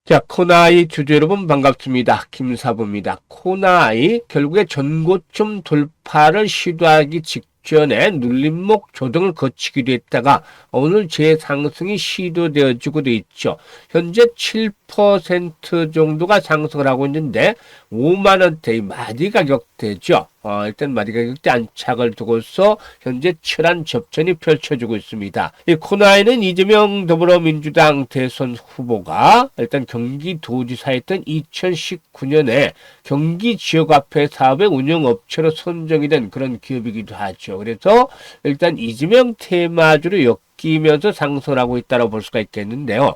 자, 코나이 주주 여러분 반갑습니다. 김사부입니다. 코나이 결국에 전고점 돌파를 시도하기 직전에 눌림목 조정을 거치기도 했다가 오늘 재상승이 시도되어지고 있죠. 현재 7% 정도가 상승을 하고 있는데 5만원대의 마디 가격대죠. 일단 마디 가격대 안착을 두고서 현재 치열한 접전이 펼쳐지고 있습니다. 이 코나이는 이재명 더불어민주당 대선 후보가 일단 경기도지사였던 2019년에 경기 지역화폐 사업의 운영업체로 선정이 된 그런 기업이기도 하죠. 그래서 일단 이재명 테마주로 엮이면서 상승을 하고 있다고 볼 수가 있겠는데요.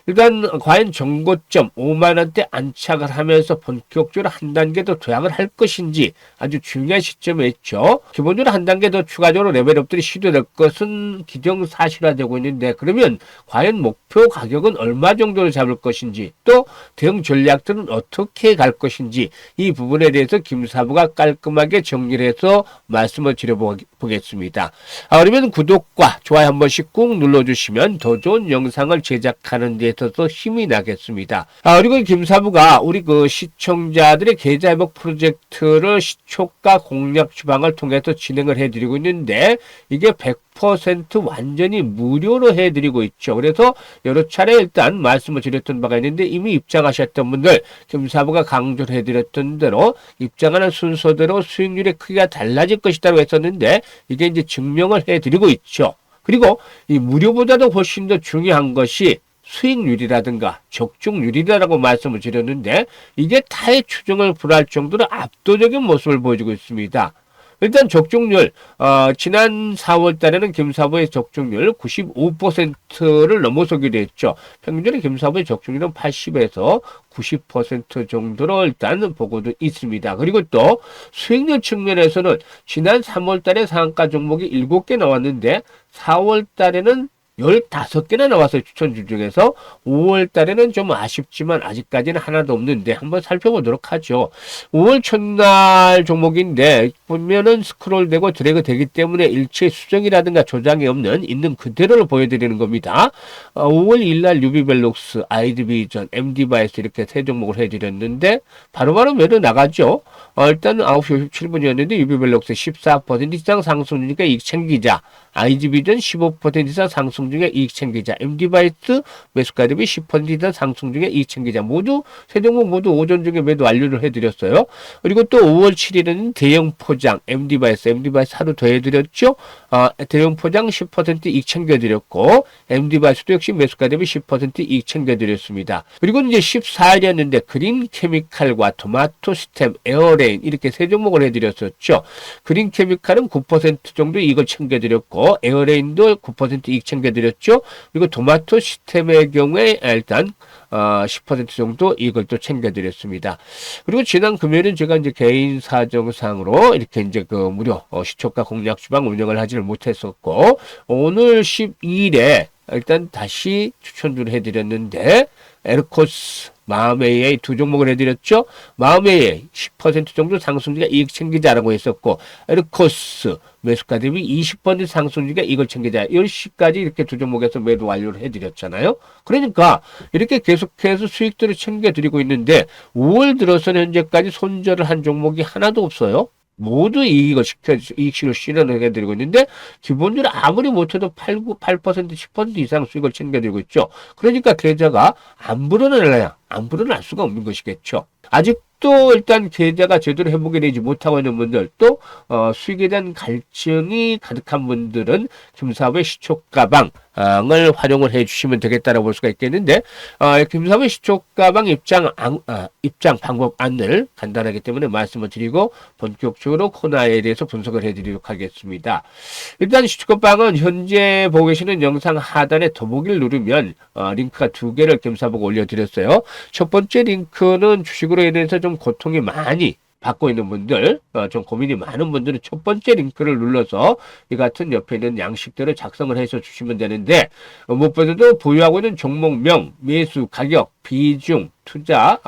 일단 과연 정고점 5만원대 안착을 하면서 본격적으로 한 단계 더 도약을 할 것인지 아주 중요한 시점에 있죠. 기본적으로 한 단계 더 추가적으로 레벨업들이 시도될 것은 기정사실화되고 있는데, 그러면 과연 목표 가격은 얼마 정도로 잡을 것인지, 또 대응 전략들은 어떻게 갈 것인지, 이 부분에 대해서 김사부가 깔끔하게 정리를 해서 말씀을 드려보겠습니다. 그러면 구독과 좋아요 한 번씩 꾹 눌러주시면 더 좋은 영상을 제작하는 데 있어서 힘이 나겠습니다. 그리고 김사부가 우리 시청자들의 계좌 회복 프로젝트를 시초가 공략 주방을 통해서 진행을 해드리고 있는데, 이게 100% 완전히 무료로 해드리고 있죠. 그래서 여러 차례 일단 말씀을 드렸던 바가 있는데, 이미 입장하셨던 분들 김사부가 강조를 해드렸던 대로 입장하는 순서대로 수익률의 크기가 달라질 것이라고 했었는데, 이게 이제 증명을 해드리고 있죠. 그리고 이 무료보다도 훨씬 더 중요한 것이 수익률이라든가 적중률이라고 말씀을 드렸는데, 이게 타의 추정을 불허할 정도로 압도적인 모습을 보여주고 있습니다. 일단 적중률, 지난 4월 달에는 김사부의 적중률 95%를 넘어서기도 했죠. 평균의 김사부의 적중률은 80에서 90% 정도로 일단 보고도 있습니다. 그리고 또 수익률 측면에서는 지난 3월 달에 상한가 종목이 7개 나왔는데 4월 달에는 15개나 나왔어요. 추천주 중에서. 5월 달에는 좀 아쉽지만 아직까지는 하나도 없는데 한번 살펴보도록 하죠. 5월 첫날 종목인데 보면은 스크롤되고 드래그 되기 때문에 일체 수정이라든가 조장이 없는 있는 그대로를 보여드리는 겁니다. 5월 2일날 유비벨록스, 아이디비전, MD바이스 이렇게 세 종목을 해드렸는데 바로바로 매도 나가죠. 일단 9시 57분이었는데 유비벨록스 14% 이상 상승 중이니까 이익 챙기자. 아이디비전 15% 이상 상승 중에 이익 챙기자. MD바이스 매수가 대비 10% 이상 상승 중에 이익 챙기자. 모두 세 종목 모두 오전 중에 매도 완료를 해드렸어요. 그리고 또 5월 7일에는 대형 포장 MD바이스 하루 더 해드렸죠. 대형 포장 10% 이익 챙겨드렸고 MD바이스도 역시 매수가 대비 10% 이익 챙겨드렸습니다. 그리고 이제 14일이었는데 그린 케미칼과 토마토 시스템, 에어레인 이렇게 세 종목을 해드렸었죠. 그린 케미칼은 9% 정도 이익을 챙겨드렸고 에어레인도 9% 이익 챙겨드렸죠. 그리고 토마토 시스템의 경우에 일단 10% 정도 이익을 또 챙겨드렸습니다. 그리고 지난 금요일은 제가 이제 개인 사정상으로 이렇게 이제 무료 시초가 공략 주방 운영을 하지를 못했었고, 오늘 12일에 일단 다시 추천주를 해드렸는데 에르코스, 마음의 두 종목을 해드렸죠. 마음의 10% 정도 상승주가 이익 챙기자라고 했었고, 에르코스 매수가 대비 20% 상승주가 이걸 챙기자. 10시까지 이렇게 두 종목에서 매도 완료를 해드렸잖아요. 그러니까 이렇게 계속해서 수익들을 챙겨드리고 있는데 5월 들어서는 현재까지 손절을 한 종목이 하나도 없어요. 모두 이익실을 실현을 해드리고 있는데, 기본적으로 아무리 못해도 8%, 10% 이상 수익을 챙겨드리고 있죠. 그러니까 계좌가 안 불어날 수가 없는 것이겠죠. 아직도 일단 계좌가 제대로 회복이 되지 못하고 있는 분들, 또 수익에 대한 갈증이 가득한 분들은 김사부의 시초가방을 활용을 해주시면 되겠다라고 볼 수가 있겠는데, 김사부의 시초가방 입장 방법 안내를 간단하기 때문에 말씀을 드리고 본격적으로 코너에 대해서 분석을 해드리도록 하겠습니다. 일단 시초가방은 현재 보고 계시는 영상 하단에 더보기를 누르면 링크가 2개를 김사부가 올려드렸어요. 첫 번째 링크는 주식으로 인해서 좀 고통이 많이 받고 있는 분들, 좀 고민이 많은 분들은 첫 번째 링크를 눌러서 이 같은 옆에 있는 양식들을 작성을 해서 주시면 되는데, 무엇보다도 보유하고 있는 종목명, 매수, 가격, 비중, 투자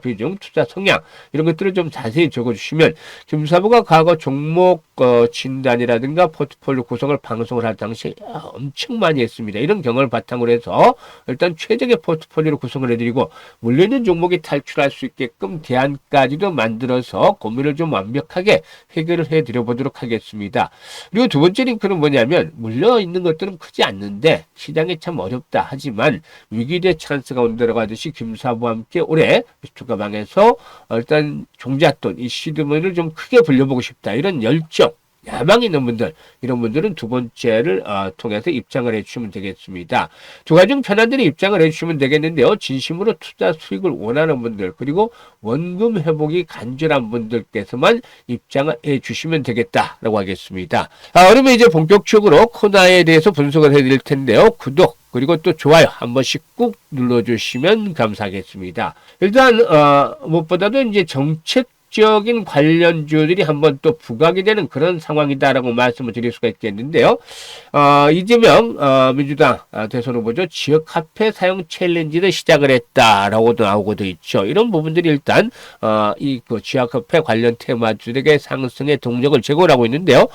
비중, 투자 성향 이런 것들을 좀 자세히 적어주시면 김사부가 과거 종목 진단이라든가 포트폴리오 구성을 방송을 할 당시 엄청 많이 했습니다. 이런 경험을 바탕으로 해서 일단 최적의 포트폴리오를 구성을 해드리고 물려있는 종목이 탈출할 수 있게끔 대안까지도 만들어서 고민을 좀 완벽하게 해결을 해드려 보도록 하겠습니다. 그리고 두 번째 링크는 뭐냐면 물려있는 것들은 크지 않는데 시장이 참 어렵다 하지만 위기대 찬스가 온다라고 하듯이 김사부와 함께 올해 주가방에서 일단 종잣돈 이 시드머니를 좀 크게 불려보고 싶다 이런 열정 야망 있는 분들 이런 분들은 두 번째를 통해서 입장을 해주시면 되겠습니다. 두 가지 중 편한들이 입장을 해주시면 되겠는데요. 진심으로 투자 수익을 원하는 분들 그리고 원금 회복이 간절한 분들께서만 입장을 해주시면 되겠다라고 하겠습니다. 그러면 이제 본격적으로 코너에 대해서 분석을 해드릴 텐데요. 구독 그리고 또 좋아요 한 번씩 꾹 눌러주시면 감사하겠습니다. 일단 무엇보다도 이제 정책적인 관련주들이 한번 또 부각이 되는 그런 상황이다라고 말씀을 드릴 수가 있겠는데요. 이재명 민주당 대선 후보죠. 지역 화폐 사용 챌린지를 시작을 했다라고도 나오고도 있죠. 이런 부분들이 일단 그 지역 화폐 관련 테마주들에게 상승의 동력을 제공을 하고 있는데요.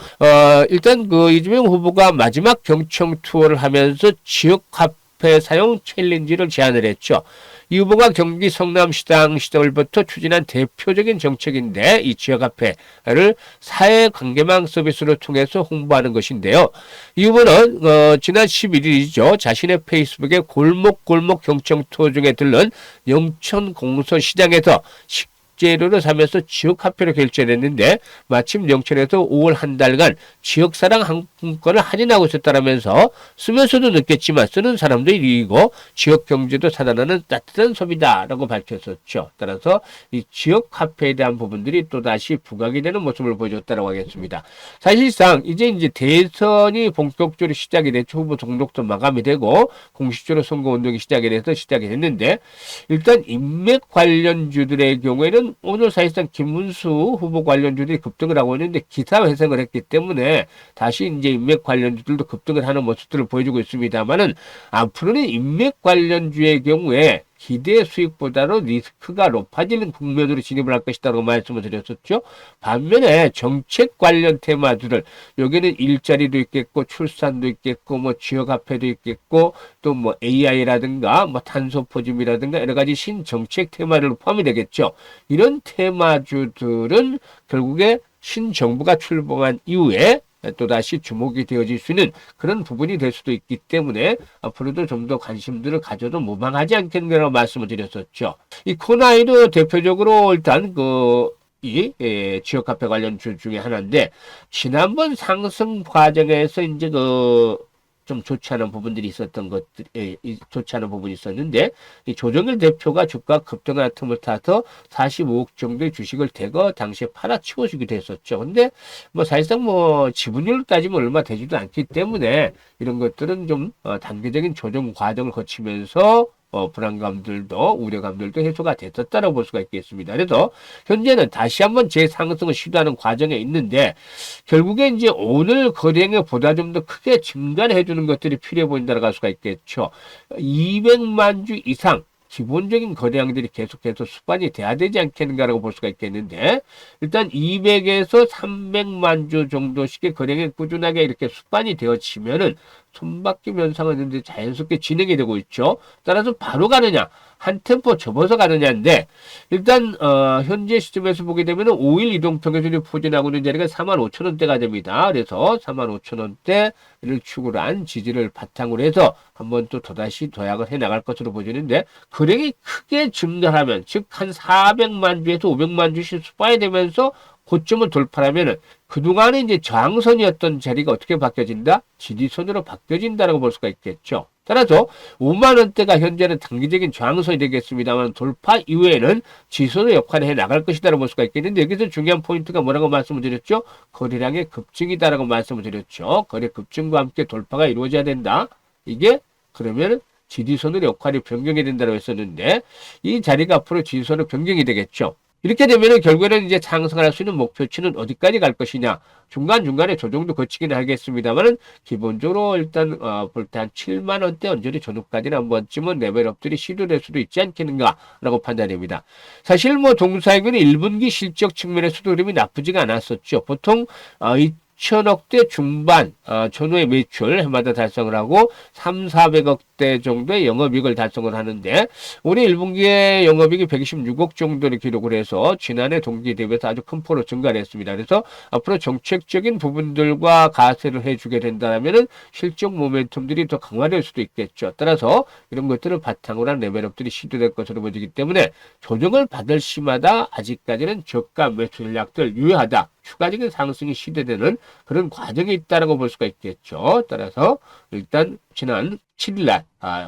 일단 그 이재명 후보가 마지막 경청 투어를 하면서 지역 화폐 사용 챌린지를 제안을 했죠. 이 후보가 경기 성남시장 시절부터 추진한 대표적인 정책인데 이 지역화폐를 사회관계망 서비스를 통해서 홍보하는 것인데요. 이 후보는 지난 11일이죠. 자신의 페이스북에 골목골목 경청 투어 중에 들른 영천 공서시장에서 재료를 사면서 지역화폐로 결제를 했는데 마침 영천에서 5월 한 달간 지역사랑 항공권을 할인하고 있었다면서 쓰면서도 느꼈지만 쓰는 사람도 이익이고 지역경제도 살아나는 따뜻한 소비다라고 밝혔었죠. 따라서 이 지역화폐에 대한 부분들이 또다시 부각이 되는 모습을 보여줬다고 하겠습니다. 사실상 이제 대선이 본격적으로 시작이 됐죠. 후보 등록도 마감이 되고 공식적으로 선거운동이 시작이 돼서 시작이 됐는데 일단 인맥 관련주들의 경우에는 오늘 사실상 김문수 후보 관련주들이 급등을 하고 있는데 기사 회생을 했기 때문에 다시 이제 인맥 관련주들도 급등을 하는 모습들을 보여주고 있습니다만은 앞으로는 인맥 관련주의 경우에 기대 수익보다도 리스크가 높아지는 국면으로 진입을 할 것이다라고 말씀을 드렸었죠. 반면에 정책 관련 테마들을 여기는 일자리도 있겠고 출산도 있겠고 뭐 지역화폐도 있겠고 또 뭐 AI라든가 뭐 탄소포짐이라든가 여러 가지 신정책 테마를 포함이 되겠죠. 이런 테마주들은 결국에 신정부가 출범한 이후에 또다시 주목이 되어질 수 있는 그런 부분이 될 수도 있기 때문에 앞으로도 좀 더 관심들을 가져도 무방하지 않겠느냐고 말씀을 드렸었죠. 이 코나이도 대표적으로 일단 지역화폐 관련 주 중에 하나인데 지난번 상승 과정에서 이제 좀 좋지 않은 부분들이 있었던 좋지 않은 부분이 있었는데, 이 조정일 대표가 주가 급등하는 틈을 타서 45억 정도의 주식을 대거 당시에 팔아치워주기도 했었죠. 근데 사실상 지분율로 따지면 얼마 되지도 않기 때문에 이런 것들은 좀 단계적인 조정 과정을 거치면서 불안감들도 우려감들도 해소가 됐었다고 볼 수가 있겠습니다. 그래서 현재는 다시 한번 재상승을 시도하는 과정에 있는데 결국에 이제 오늘 거래량이 보다 좀 더 크게 증가해 주는 것들이 필요해 보인다고 할 수가 있겠죠. 200만 주 이상 기본적인 거래량들이 계속해서 수반이 돼야 되지 않겠는가라고 볼 수가 있겠는데 일단 200에서 300만 주 정도씩의 거래량이 꾸준하게 이렇게 수반이 되어지면은 손바뀜 현상은 이제 자연스럽게 진행이 되고 있죠. 따라서 바로 가느냐 한 템포 접어서 가느냐인데 일단 현재 시점에서 보게 되면 5일 이동평균선이 포진하고 있는 자리가 45,000원대가 됩니다. 그래서 45,000원대를 축으로 한 지지를 바탕으로 해서 한번 또 또다시 도약을 해나갈 것으로 보이는데 거래량이 크게 증가하면 즉 한 400만 주에서 500만 주씩 수반이 되면서 고점을 돌파하면은 그동안에 이제 저항선이었던 자리가 어떻게 바뀌어진다? 지지선으로 바뀌어진다라고 볼 수가 있겠죠. 따라서 5만 원대가 현재는 단기적인 저항선이 되겠습니다만 돌파 이후에는 지지선의 역할을 해 나갈 것이다라고 볼 수가 있겠는데 여기서 중요한 포인트가 뭐라고 말씀을 드렸죠? 거래량의 급증이다라고 말씀을 드렸죠. 거래 급증과 함께 돌파가 이루어져야 된다. 이게 그러면 지지선의 역할이 변경이 된다고 했었는데 이 자리가 앞으로 지지선으로 변경이 되겠죠. 이렇게 되면은 결국에는 이제 상승할 수 있는 목표치는 어디까지 갈 것이냐. 중간중간에 조정도 거치기는 하겠습니다만은 기본적으로 일단 볼 때 한 7만 원대 언저리 전후까지는 한 번쯤은 레벨업들이 시도될 수도 있지 않겠는가라고 판단됩니다. 사실 뭐 동사이군의 1분기 실적 측면에서도 흐름이 나쁘지가 않았었죠. 보통 2천억대 중반 전후의 매출 해마다 달성을 하고 3, 400억대 정도의 영업이익을 달성을 하는데 올해 1분기에 영업이익이 126억 정도를 기록을 해서 지난해 동기 대비해서 아주 큰 폭으로 증가를 했습니다. 그래서 앞으로 정책적인 부분들과 가세를 해주게 된다면 실적 모멘텀들이 더 강화될 수도 있겠죠. 따라서 이런 것들을 바탕으로 한 레벨업들이 시도될 것으로 보이기 때문에 조정을 받을 시마다 아직까지는 저가 매수 전략들 유효하다. 추가적인 상승이 시도되는 그런 과정이 있다라고 볼 수가 있겠죠. 따라서 일단 지난 7일날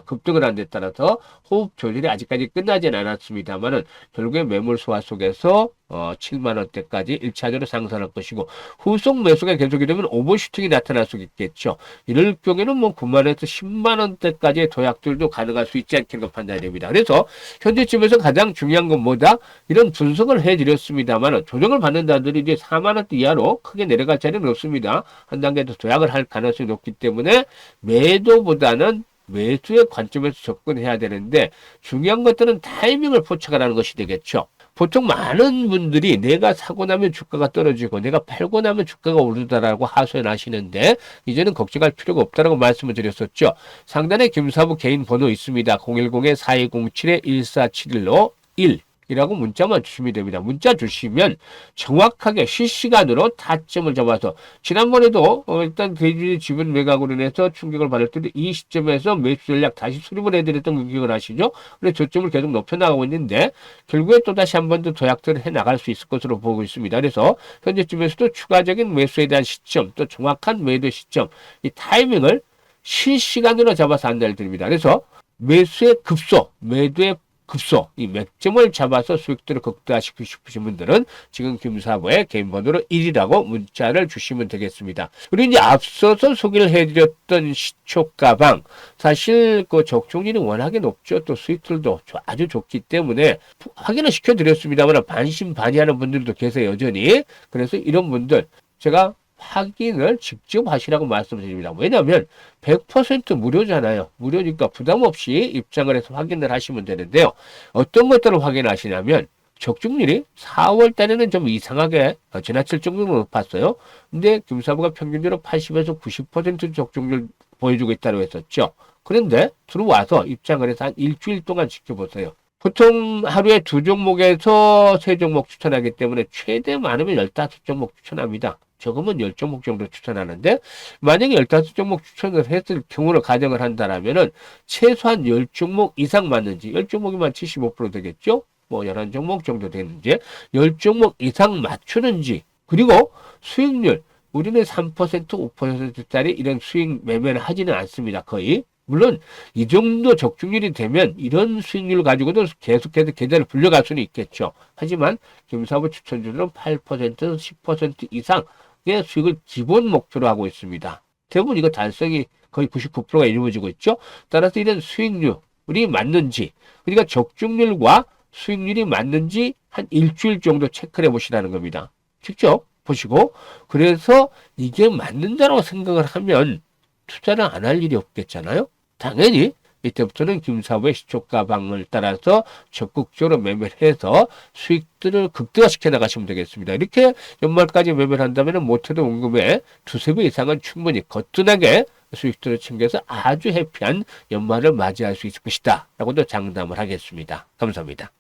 급등을 한 데 따라서 호흡 조절이 아직까지 끝나지는 않았습니다만은 결국에 매물 소화 속에서 7만 원대까지 1차적으로 상승할 것이고 후속 매수가 계속이 되면 오버슈팅이 나타날 수 있겠죠. 이럴 경우에는 뭐 9만 원에서 10만 원대까지의 도약들도 가능할 수 있지 않겠는가 판단이 됩니다. 그래서 현재쯤에서 가장 중요한 건 뭐다? 이런 분석을 해드렸습니다만은 조정을 받는 자들이 이제 4만 원대 이하로 크게 내려갈 자리는 없습니다. 한 단계 더 도약을 할 가능성이 높기 때문에 매도보다는 매수의 관점에서 접근해야 되는데 중요한 것들은 타이밍을 포착을 하는 것이 되겠죠. 보통 많은 분들이 내가 사고 나면 주가가 떨어지고 내가 팔고 나면 주가가 오르다라고 하소연하시는데 이제는 걱정할 필요가 없다라고 말씀을 드렸었죠. 상단에 김사부 개인 번호 있습니다. 010-4207-1471로 1 이라고 문자만 주시면 됩니다. 문자 주시면 정확하게 실시간으로 타점을 잡아서 지난번에도 일단 대주주 지분 매각으로 인해서 충격을 받을 때 이 시점에서 매수 전략 다시 수립을 해드렸던 그 기억을 하시죠? 그래서 저점을 계속 높여나가고 있는데 결국에 또다시 한 번 더 도약들을 해나갈 수 있을 것으로 보고 있습니다. 그래서 현재쯤에서도 추가적인 매수에 대한 시점 또 정확한 매도 시점 이 타이밍을 실시간으로 잡아서 안내를 드립니다. 그래서 매수의 급소, 매도의 급소, 이 맥점을 잡아서 수익들을 극대화시키고 싶으신 분들은 지금 김사부의 개인 번호로 1이라고 문자를 주시면 되겠습니다. 그리고 이제 앞서서 소개를 해드렸던 시초가방, 사실 그 적중률이 워낙에 높죠. 또 수익들도 아주 좋기 때문에 확인을 시켜드렸습니다만 반신반의하는 분들도 계세요, 여전히. 그래서 이런 분들 제가 확인을 직접 하시라고 말씀드립니다. 왜냐하면 100% 무료잖아요. 무료니까 부담 없이 입장을 해서 확인을 하시면 되는데요. 어떤 것들을 확인하시냐면 적중률이 4월 달에는 좀 이상하게 지나칠 정도로 높았어요. 근데 김사부가 평균적으로 80에서 90% 적중률 보여주고 있다고 했었죠. 그런데 들어와서 입장을 해서 한 일주일 동안 지켜보세요. 보통 하루에 2종목에서 3종목 추천하기 때문에 최대 많으면 15종목 추천합니다. 적으면 10종목 정도 추천하는데 만약에 15종목 추천을 했을 경우를 가정을 한다면은 최소한 10종목 이상 맞는지 10종목이면 75% 되겠죠? 뭐 11종목 정도 되는지 10종목 이상 맞추는지 그리고 수익률 우리는 3% 5%짜리 이런 수익 매매를 하지는 않습니다. 거의. 물론 이 정도 적중률이 되면 이런 수익률을 가지고도 계속해서 계좌를 불려갈 수는 있겠죠. 하지만 김사부 추천주는 8%에서 10% 이상의 수익을 기본 목표로 하고 있습니다. 대부분 이거 달성이 거의 99%가 이루어지고 있죠. 따라서 이런 수익률이 맞는지 그러니까 적중률과 수익률이 맞는지 한 일주일 정도 체크를 해보시라는 겁니다. 직접 보시고 그래서 이게 맞는다고 생각을 하면 투자를 안 할 일이 없겠잖아요. 당연히 이때부터는 김사부의 시초가방을 따라서 적극적으로 매매를 해서 수익들을 극대화시켜 나가시면 되겠습니다. 이렇게 연말까지 매매를 한다면 못해도 원금의 2~3배 이상은 충분히 거뜬하게 수익들을 챙겨서 아주 해피한 연말을 맞이할 수 있을 것이다 라고도 장담을 하겠습니다. 감사합니다.